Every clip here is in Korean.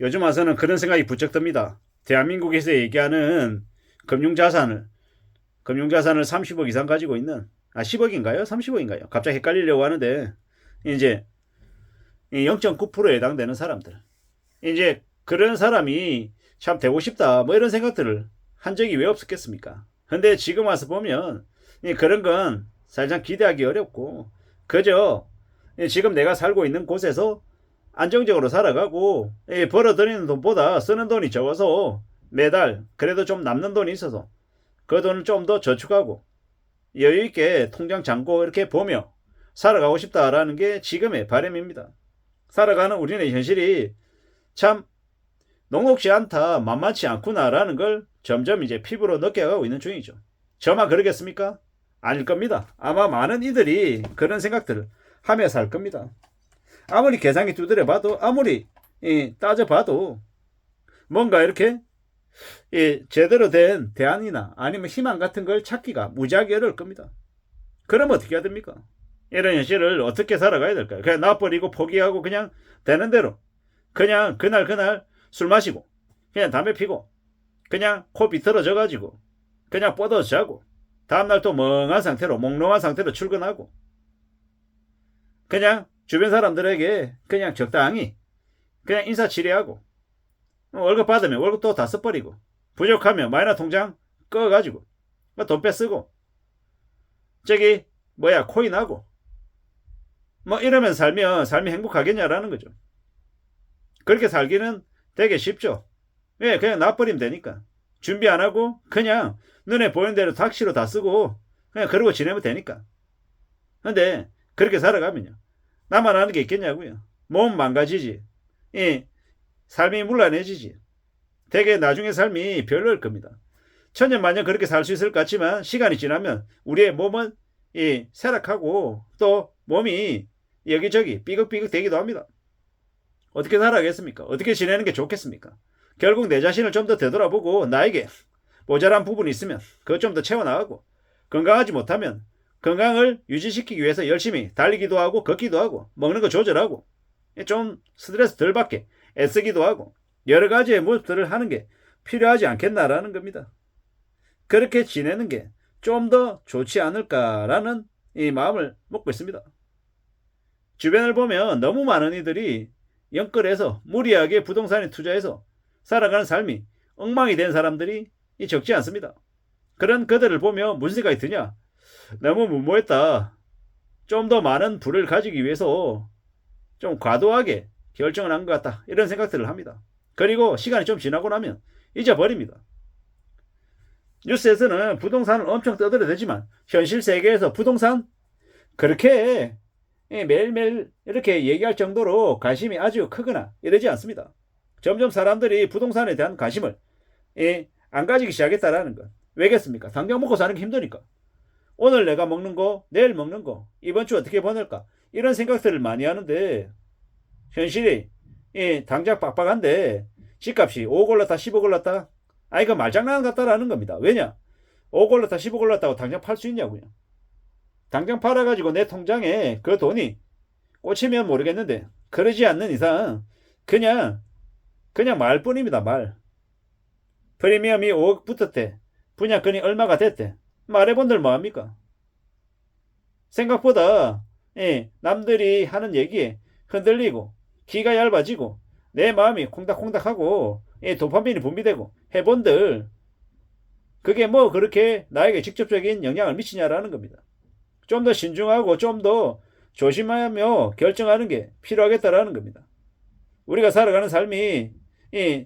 요즘 와서는 그런 생각이 부쩍 듭니다. 대한민국에서 얘기하는 금융자산을 30억 이상 가지고 있는 10억인가요? 30억인가요? 갑자기 헷갈리려고 하는데 이제 0.9%에 해당되는 사람들 이제 그런 사람이 참 되고 싶다 뭐 이런 생각들을 한 적이 왜 없었겠습니까? 근데 지금 와서 보면 그런 건 사실상 기대하기 어렵고 그저 지금 내가 살고 있는 곳에서 안정적으로 살아가고 벌어들이는 돈보다 쓰는 돈이 적어서 매달 그래도 좀 남는 돈이 있어서 그 돈을 좀 더 저축하고 여유있게 통장 잔고 이렇게 보며 살아가고 싶다라는 게 지금의 바람입니다. 살아가는 우리의 현실이 참 녹록지 않다, 만만치 않구나라는 걸 점점 이제 피부로 느껴가고 있는 중이죠. 저만 그러겠습니까? 아닐 겁니다. 아마 많은 이들이 그런 생각들을 하며 살 겁니다. 아무리 계산기 두드려 봐도 아무리 따져 봐도 뭔가 이렇게 제대로 된 대안이나 아니면 희망 같은 걸 찾기가 무지하게 어려울 겁니다. 그럼 어떻게 해야 됩니까? 이런 현실을 어떻게 살아가야 될까요? 그냥 놔버리고 포기하고 그냥 되는 대로 그냥 그날 술 마시고 그냥 담배 피고 그냥 코 비틀어져 가지고 그냥 뻗어 자고 다음날 또 멍한 상태로 몽롱한 상태로 출근하고 그냥 주변 사람들에게 그냥 적당히 그냥 인사치레하고 월급 받으면 월급 또 다 써버리고 부족하면 마이너 통장 꺼가지고 돈 빼쓰고 저기 코인하고 뭐 이러면 삶이 행복하겠냐라는 거죠. 그렇게 살기는 되게 쉽죠. 왜? 그냥 놔버리면 되니까. 준비 안 하고 그냥 눈에 보이는 대로 닥치로 다 쓰고 그냥 그러고 지내면 되니까. 근데 그렇게 살아가면요. 나만 아는 게 있겠냐고요. 몸 망가지지. 삶이 물란해지지. 되게 나중에 삶이 별로일 겁니다. 천년만년 그렇게 살 수 있을 것 같지만 시간이 지나면 우리의 몸은 쇠락하고 또 몸이 여기저기 삐걱삐걱 되기도 합니다. 어떻게 살아가겠습니까? 어떻게 지내는 게 좋겠습니까? 결국 내 자신을 좀 더 되돌아보고 나에게 모자란 부분이 있으면 그것 좀 더 채워나가고 건강하지 못하면 건강을 유지시키기 위해서 열심히 달리기도 하고 걷기도 하고 먹는 거 조절하고 좀 스트레스 덜 받게 애쓰기도 하고 여러 가지의 모습들을 하는 게 필요하지 않겠나라는 겁니다. 그렇게 지내는 게 좀 더 좋지 않을까라는 이 마음을 먹고 있습니다. 주변을 보면 너무 많은 이들이 영끌해서 무리하게 부동산에 투자해서 살아가는 삶이 엉망이 된 사람들이 적지 않습니다. 그런 그들을 보며 무슨 생각이 드냐? 너무 무모했다. 좀 더 많은 부를 가지기 위해서 좀 과도하게 결정을 한 것 같다. 이런 생각들을 합니다. 그리고 시간이 좀 지나고 나면 잊어버립니다. 뉴스에서는 부동산을 엄청 떠들어대지만 현실 세계에서 부동산 그렇게 매일매일 이렇게 얘기할 정도로 관심이 아주 크거나 이러지 않습니다. 점점 사람들이 부동산에 대한 관심을 안 가지기 시작했다라는 것. 왜겠습니까? 당장 먹고 사는 게 힘드니까. 오늘 내가 먹는 거, 내일 먹는 거, 이번 주 어떻게 보낼까? 이런 생각들을 많이 하는데 현실이 당장 빡빡한데 집값이 5억 올랐다 10억 올랐다 이거 말장난 같다라는 겁니다. 왜냐? 5억 올랐다 10억 올랐다고 당장 팔 수 있냐고요. 당장 팔아가지고 내 통장에 그 돈이 꽂히면 모르겠는데 그러지 않는 이상 그냥 말뿐입니다. 말. 프리미엄이 5억 붙었대. 분양권이 얼마가 됐대. 말해본들 뭐합니까? 생각보다 남들이 하는 얘기에 흔들리고 기가 얇아지고 내 마음이 콩닥콩닥하고 도파민이 분비되고 해본들 그게 뭐 그렇게 나에게 직접적인 영향을 미치냐라는 겁니다. 좀 더 신중하고 좀 더 조심하며 결정하는 게 필요하겠다라는 겁니다. 우리가 살아가는 삶이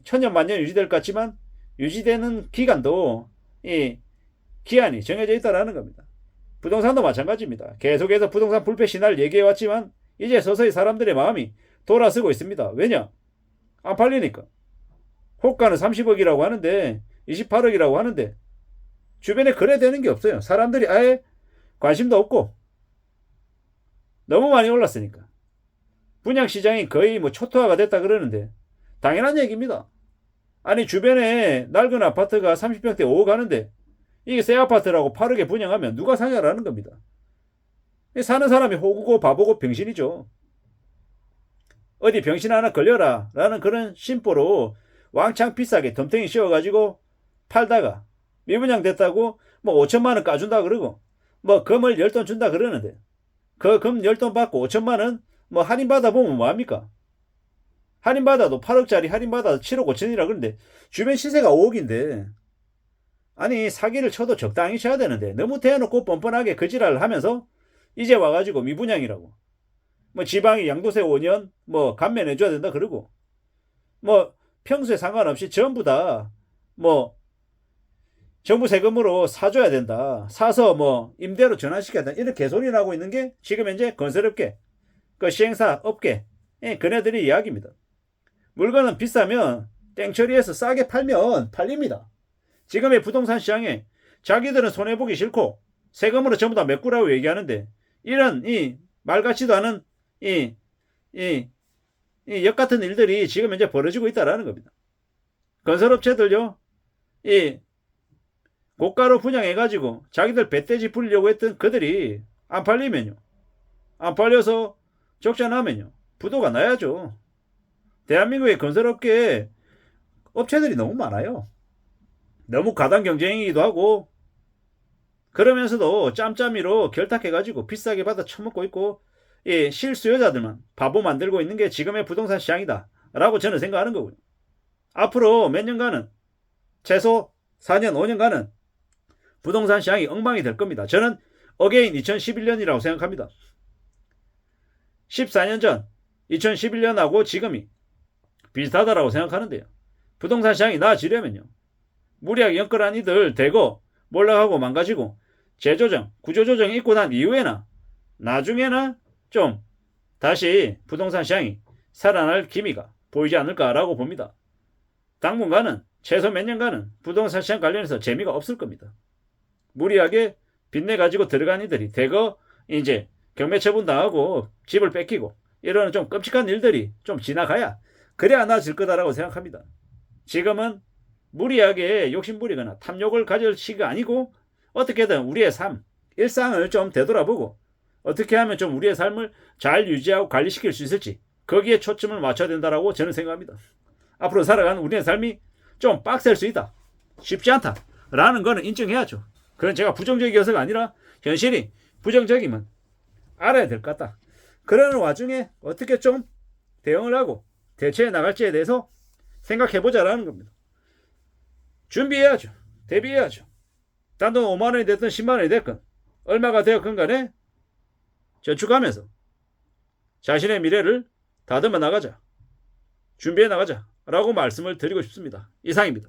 천년만년 유지될 것 같지만 유지되는 기간도 기한이 정해져 있다라는 겁니다. 부동산도 마찬가지입니다. 계속해서 부동산 불패 신화를 얘기해왔지만 이제 서서히 사람들의 마음이 돌아서고 있습니다. 왜냐? 안 팔리니까. 호가는 30억이라고 하는데 28억이라고 하는데 주변에 거래되는 게 없어요. 사람들이 아예 관심도 없고 너무 많이 올랐으니까. 분양시장이 거의 초토화가 됐다 그러는데 당연한 얘기입니다. 아니 주변에 낡은 아파트가 30평대 5억 하는데 이게 새 아파트라고 8억에 분양하면 누가 사냐라는 겁니다. 사는 사람이 호구고 바보고 병신이죠. 어디 병신 하나 걸려라 라는 그런 심보로 왕창 비싸게 덤탱이 씌워가지고 팔다가 미분양 됐다고 뭐 5천만 원 까준다 그러고 뭐 금을 10돈 준다 그러는데 그 금 10돈 받고 5천만 원 뭐 할인받아 보면 뭐합니까? 할인받아도 8억짜리 할인받아도 7억 5천이라 그러는데 주변 시세가 5억인데 아니 사기를 쳐도 적당히 쳐야 되는데 너무 대놓고 뻔뻔하게 거지랄을 하면서 이제 와가지고 미분양이라고 뭐 지방이 양도세 5년 뭐 감면해줘야 된다 그러고 뭐 평소에 상관없이 전부 다 뭐 정부 세금으로 사줘야 된다 사서 뭐 임대로 전환시켜야 된다 이런 개소리 나고 있는 게 지금 현재 건설업계 그 시행사 업계 그네들이 이야기입니다. 물건은 비싸면 땡처리해서 싸게 팔면 팔립니다. 지금의 부동산 시장에 자기들은 손해보기 싫고 세금으로 전부 다 메꾸라고 얘기하는데 이런 이 말 같지도 않은 이 역같은 일들이 지금 현재 벌어지고 있다라는 겁니다. 건설업체들요, 이 고가로 분양해가지고 자기들 배떼지 부리려고 했던 그들이 안 팔리면요, 안 팔려서 적자나면요, 부도가 나야죠. 대한민국의 건설업계에 업체들이 너무 많아요. 너무 가당 경쟁이기도 하고 그러면서도 짬짬이로 결탁해가지고 비싸게 받아 처먹고 있고 이 실수요자들만 바보 만들고 있는 게 지금의 부동산 시장이다 라고 저는 생각하는 거고요. 앞으로 몇 년간은 최소 4년 5년간은 부동산 시장이 엉망이 될 겁니다. 저는 어게인 2011년이라고 생각합니다. 14년 전 2011년하고 지금이 비슷하다라고 생각하는데요. 부동산 시장이 나아지려면요, 무리하게 연끌한 이들 대거 몰락하고 망가지고 재조정, 구조조정 있고 난 이후에나 나중에나 좀 다시 부동산 시장이 살아날 기미가 보이지 않을까라고 봅니다. 당분간은 최소 몇 년간은 부동산 시장 관련해서 재미가 없을 겁니다. 무리하게 빚내 가지고 들어간 이들이 대거 이제 경매 처분 당하고 집을 뺏기고 이런 좀 끔찍한 일들이 좀 지나가야 그래야 나아질 거다라고 생각합니다. 지금은 무리하게 욕심부리거나 탐욕을 가질 시기가 아니고 어떻게든 우리의 삶, 일상을 좀 되돌아보고 어떻게 하면 좀 우리의 삶을 잘 유지하고 관리시킬 수 있을지 거기에 초점을 맞춰야 된다라고 저는 생각합니다. 앞으로 살아가는 우리의 삶이 좀 빡셀 수 있다, 쉽지 않다라는 거는 인정해야죠. 그건 제가 부정적이어서가 아니라 현실이 부정적이면 알아야 될 것 같다. 그러는 와중에 어떻게 좀 대응을 하고 대처해 나갈지에 대해서 생각해보자라는 겁니다. 준비해야죠. 대비해야죠. 단돈 5만원이 됐든 10만원이 됐건 얼마가 되었건 간에 저축하면서 자신의 미래를 다듬어 나가자, 준비해 나가자 라고 말씀을 드리고 싶습니다. 이상입니다.